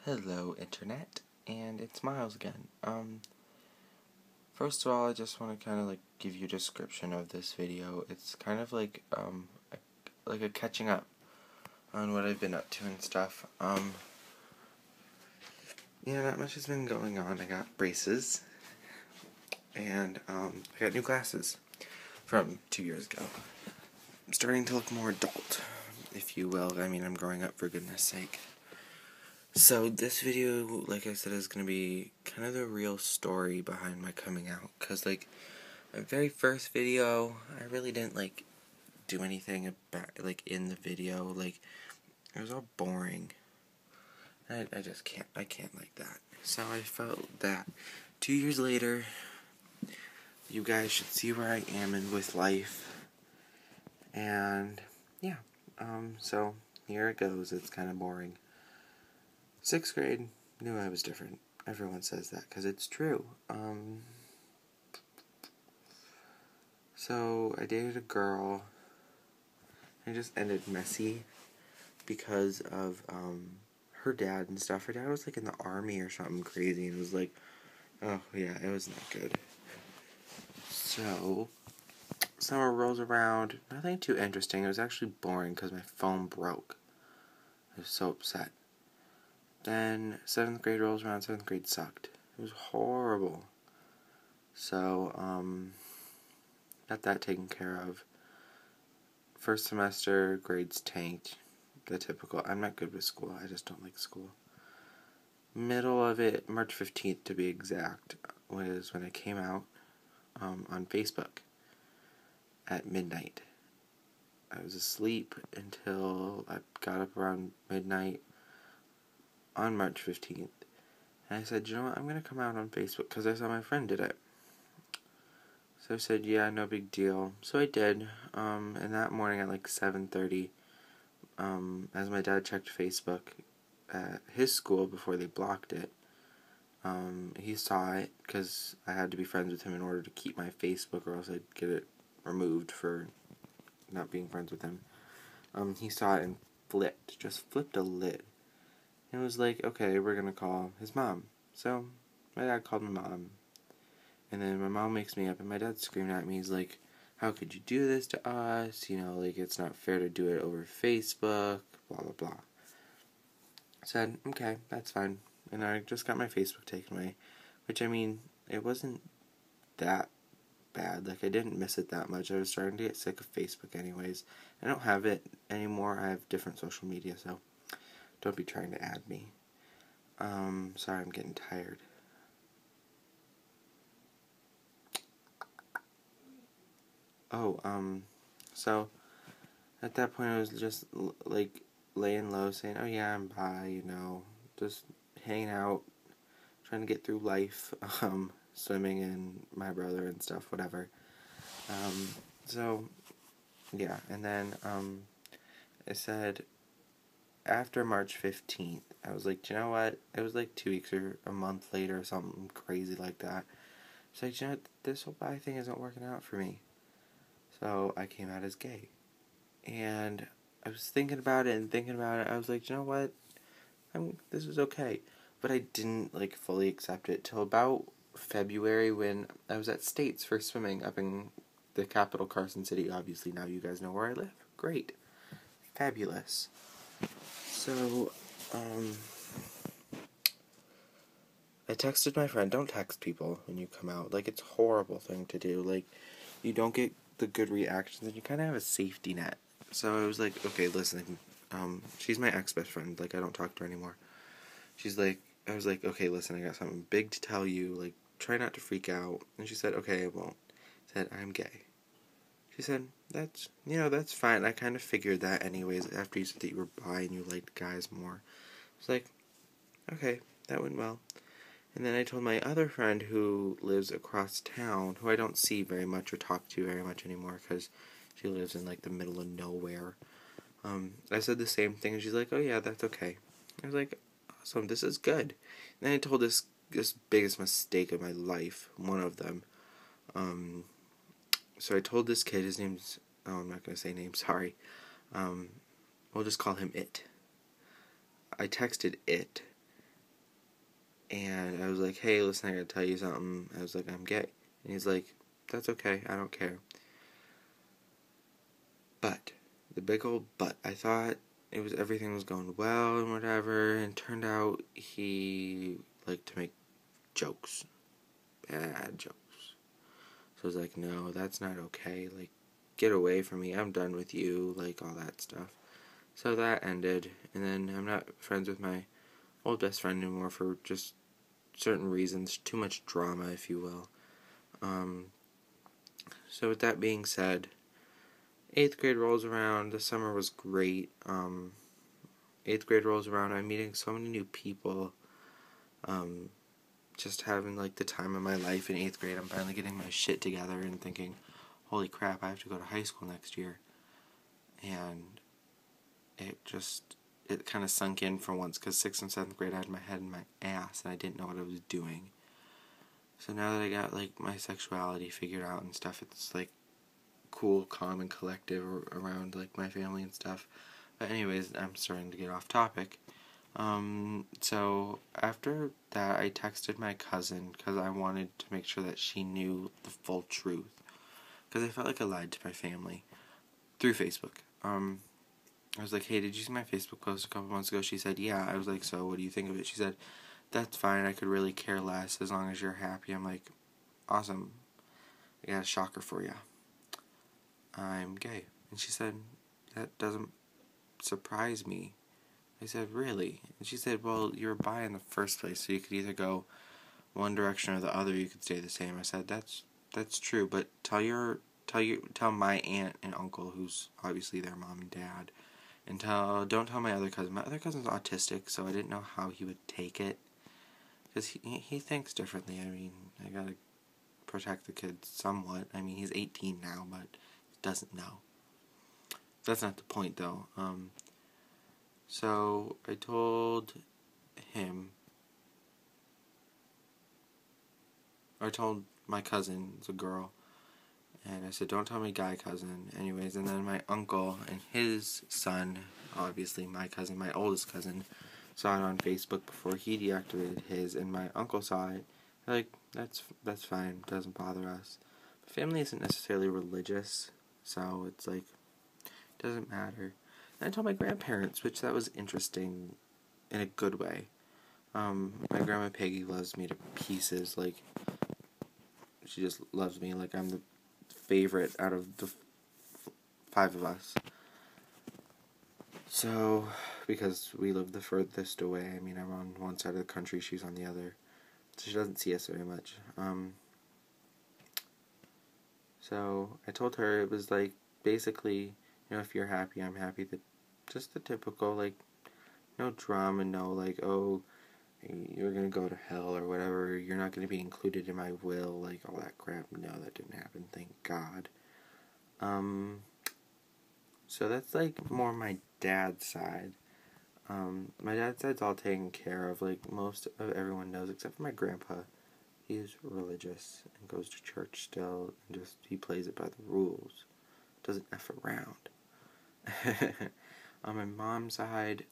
Hello, Internet, and it's Miles again. First of all, I just want to kind of give you a description of this video. It's kind of like a catching up on what I've been up to and stuff. Not much has been going on. I got braces, and I got new glasses from 2 years ago. I'm starting to look more adult, if you will. I mean, I'm growing up, for goodness sake. So this video, like I said, is going to be kind of the real story behind my coming out. Because, my very first video, I really didn't, do anything about, in the video. It was all boring. I just can't, I can't like that. So I felt that 2 years later, you guys should see where I am with life. And, yeah. So here it goes. It's kind of boring. 6th grade, knew I was different. Everyone says that, because it's true. So, I dated a girl. It just ended messy because of, her dad and stuff. Her dad was, in the army or something crazy, and it was oh, yeah, it was not good. So, summer rolls around. Nothing too interesting. It was actually boring, because my phone broke. I was so upset. Then 7th grade rolls around. 7th grade sucked. It was horrible. So, got that taken care of. First semester, grades tanked. The typical. I'm not good with school. I just don't like school. Middle of it, March 15th to be exact, was when I came out on Facebook at midnight. I was asleep until I got up around midnight on March 15th. And I said, you know what, I'm going to come out on Facebook because I saw my friend did it. So I said, yeah, no big deal. So I did. And that morning at 7:30, as my dad checked Facebook at his school before they blocked it, he saw it because I had to be friends with him in order to keep my Facebook, or else I'd get it removed for not being friends with him. He saw it and just flipped a lid. And it was okay, we're going to call his mom. So, my dad called my mom. And then my mom wakes me up, and my dad's screaming at me. He's like, how could you do this to us? It's not fair to do it over Facebook, blah, blah, blah. I said, okay, that's fine. And I just got my Facebook taken away. Which, it wasn't that bad. I didn't miss it that much. I was starting to get sick of Facebook anyways. I don't have it anymore. I have different social media, so don't be trying to add me. Sorry, I'm getting tired. So, at that point I was just, laying low, saying, oh yeah, I'm bi, just hanging out, trying to get through life, swimming and my brother and stuff, whatever. So, yeah, and then, I said, after March 15th, I was like, you know what, it was 2 weeks or a month later or something crazy like that. It's you know what, this whole bi thing isn't working out for me. So, I came out as gay. And I was thinking about it. I was like, you know what, this is okay. But I didn't, fully accept it till about February when I was at States for swimming up in the capital, Carson City. Obviously, now you guys know where I live. Great. Fabulous. So, I texted my friend, don't text people when you come out. It's a horrible thing to do. You don't get the good reactions, and you kind of have a safety net. So I was like, okay, listen, she's my ex-best friend. I don't talk to her anymore. I was like, okay, listen, I got something big to tell you. Try not to freak out. And she said, okay, I won't. I said, I'm gay. She said, that's fine. I kind of figured that anyways after you said that you were bi and you liked guys more. I was like, okay, that went well. And then I told my other friend who lives across town, who I don't see very much or talk to very much anymore because she lives in the middle of nowhere. I said the same thing, and she's like, oh yeah, that's okay. I was like, awesome, this is good. And then I told this biggest mistake of my life, one of them. So I told this kid, his name's, I'm not going to say names, sorry. We'll just call him It. I texted It, And I was like, hey, listen, I gotta tell you something. I was like, I'm gay. And he's like, that's okay, I don't care. But, the big old but, I thought everything was going well and whatever, and turned out he liked to make jokes. Bad jokes. So I was like, no, that's not okay. Like, get away from me. I'm done with you. Like, all that stuff. So that ended. And then I'm not friends with my old best friend anymore for just certain reasons. Too much drama, if you will. So with that being said, 8th grade rolls around. The summer was great. 8th grade rolls around. I'm meeting so many new people. Just having, like, the time of my life in 8th grade. I'm finally getting my shit together and thinking, holy crap, I have to go to high school next year. And it kind of sunk in for once, because 6th and 7th grade I had my head in my ass and I didn't know what I was doing. So now that I got, like, my sexuality figured out and stuff, it's, like, cool, calm, and collective around, like, my family and stuff. But anyways, I'm starting to get off topic. So after that, I texted my cousin because I wanted to make sure that she knew the full truth. Because I felt like I lied to my family through Facebook. I was like, hey, did you see my Facebook post a couple months ago? She said, yeah. I was like, so what do you think of it? She said, that's fine. I could really care less as long as you're happy. I'm like, awesome. I got a shocker for you. I'm gay. And she said, that doesn't surprise me. I said, really? And she said, well, you're bi in the first place, so you could either go one direction or the other. You could stay the same. I said, that's true, but tell my aunt and uncle, who's obviously their mom and dad, and don't tell my other cousin. My other cousin's autistic, so I didn't know how he would take it, because he thinks differently. I mean, I gotta protect the kid somewhat. I mean, he's 18 now, but he doesn't know. That's not the point, though. So I told him, I told my cousin, it's a girl, and I said, don't tell my guy cousin. Anyways, and then my uncle and his son, obviously my cousin, my oldest cousin, saw it on Facebook before he deactivated his, and my uncle saw it. Like, that's fine, doesn't bother us. But family isn't necessarily religious, so it's like, doesn't matter. And I told my grandparents, which that was interesting in a good way. My grandma Peggy loves me to pieces. Like, she just loves me. Like, I'm the favorite out of the 5 of us. So, because we live the furthest away. I mean, I'm on one side of the country, she's on the other. So she doesn't see us very much. So I told her it was like, basically, if you're happy, I'm happy. Just the typical, like, no drama, no, like, oh, you're gonna go to hell or whatever, you're not gonna be included in my will, like, all that crap. No, that didn't happen, thank God. So that's, like, more my dad's side. My dad's side's all taken care of, like, most of everyone knows, except for my grandpa. He's religious and goes to church still, and he plays it by the rules. Doesn't F around. On my mom's side,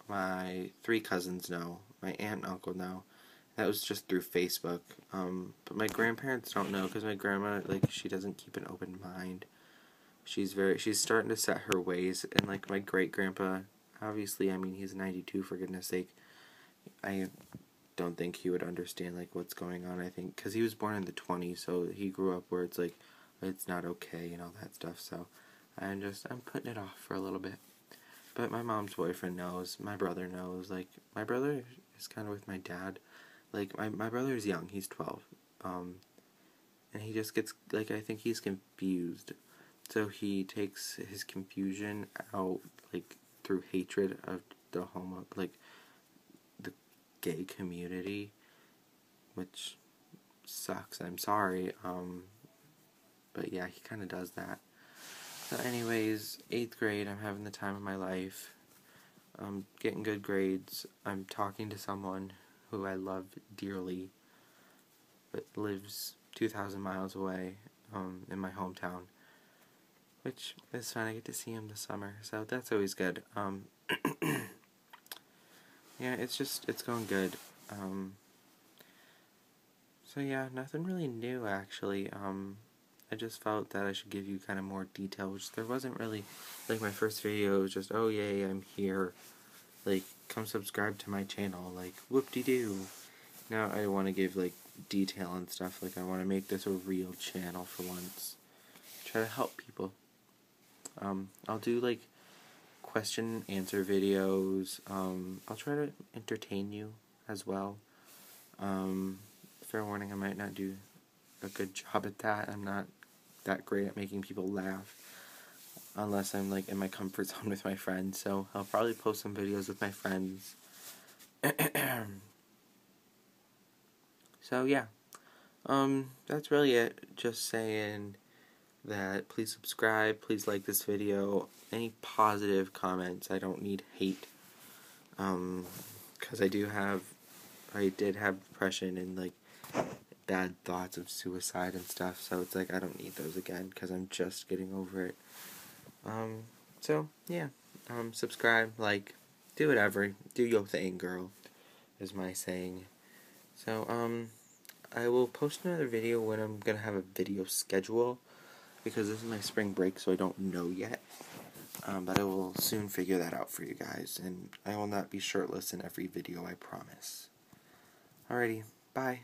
my 3 cousins know. My aunt and uncle know. That was just through Facebook. But my grandparents don't know, because my grandma, like, she doesn't keep an open mind. She's starting to set her ways, and, like, my great-grandpa, obviously, I mean, he's 92, for goodness sake. I don't think he would understand, like, what's going on, I think, because he was born in the 20s, so he grew up where it's, like, it's not okay and all that stuff, so I'm putting it off for a little bit. But my mom's boyfriend knows, my brother knows, like, my brother is kind of with my dad. Like, my brother is young, he's 12, and he just gets, like, I think he's confused, so he takes his confusion out, like, through hatred of the the gay community, which sucks, I'm sorry, but yeah, he kind of does that. So anyways, 8th grade, I'm having the time of my life. I'm getting good grades. I'm talking to someone who I love dearly, but lives 2,000 miles away, in my hometown, which is fun. I get to see him this summer, so that's always good. Yeah, it's going good. So yeah, nothing really new actually. I just felt that I should give you kind of more detail, which there wasn't really. Like my first video was just, oh yay, I'm here. Like, come subscribe to my channel. Like, whoop-de-doo. Now I want to give like detail and stuff. Like I want to make this a real channel for once. Try to help people. I'll do like question and answer videos. I'll try to entertain you as well. Fair warning, I might not do a good job at that. I'm not that great at making people laugh unless I'm like in my comfort zone with my friends. So I'll probably post some videos with my friends. So yeah, that's really it. Just saying that please subscribe, please like this video. Any positive comments, I don't need hate. Because I did have depression and like bad thoughts of suicide and stuff, so it's like I don't need those again because I'm just getting over it. So yeah, subscribe, like, do whatever, do your thing, girl, is my saying. So I will post another video when I'm gonna have a video schedule, because this is my spring break, so I don't know yet. But I will soon figure that out for you guys, and I will not be shirtless in every video, I promise. Alrighty, bye.